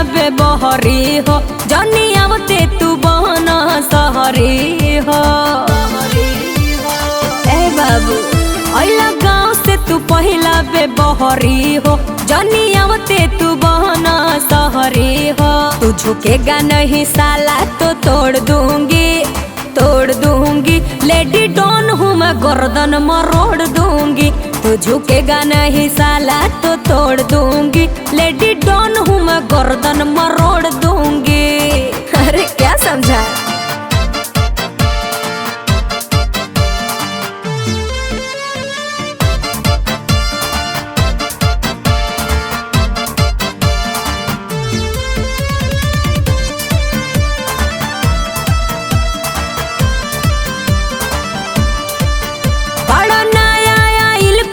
बे बहरी हो, जनी आवते तू बहना सहरी हो। ए बाबू अइला गाँव से तू पहिला बे बहरी हो, जनी आवते तू बहना सहरी हो। तू झुकेगा नहीं साला तो तोड़ दूंगी, तोड़ दूंगी। लेडी डॉन हूँ मैं, गर्दन मरोड़ दूंगी। तू झुकेगा नहीं साला तो तोड़ दूंगी। लेडी डॉन हूँ मैं, गर्दन मरोड़ दूंगी। अरे क्या समझा?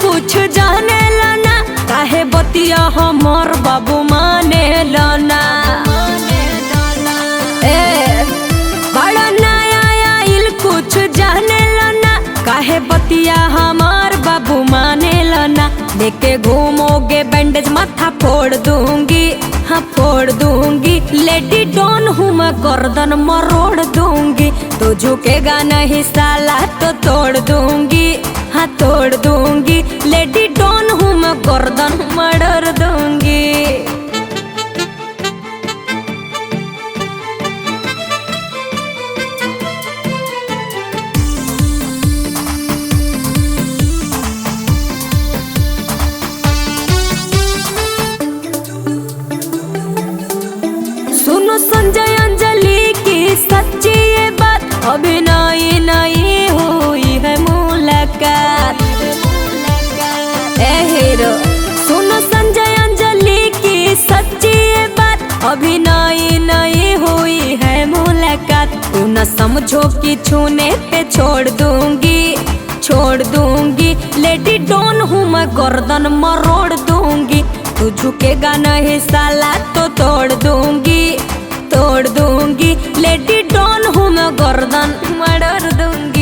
कुछ जाने लाना काहे बतिया हमर बाबू माने लाना। ए बड़ा नया आइल कुछ जाने लाना काहे बतिया हमार बाबू माने लाना। लेके घूमोगे बैंडेज माथा फोड़ दूंगी, हाँ फोड़ दूंगी। लेडी डॉन हूँ मैं, गर्दन मरोड़ दूंगी। तो झुकेगा नहीं साला तो तोड़ दूंगी, हाँ तोड़ दूंगी। लेडी डॉन हूँ मैं, गर्दन मरोड़ दूंगी। सुनो संजय अंजलि की सच्ची ये बात, अभी नई नई हुई है मुलाकात। ए हीरो सुनो संजय अंजलि की सच्ची ये बात, अभी नई नई हुई है मुलाकात। तू न समझो कि छूने पे छोड़ दूंगी, छोड़ दूंगी। लेडी डॉन हूँ मैं, गर्दन मरोड़ दूंगी। तू झुकेगा नहीं साला तो तोड़ दूंगी, तोड़ दूंगी। लेडी डॉन हूँ मैं, गर्दन मरोड़ दूंगी।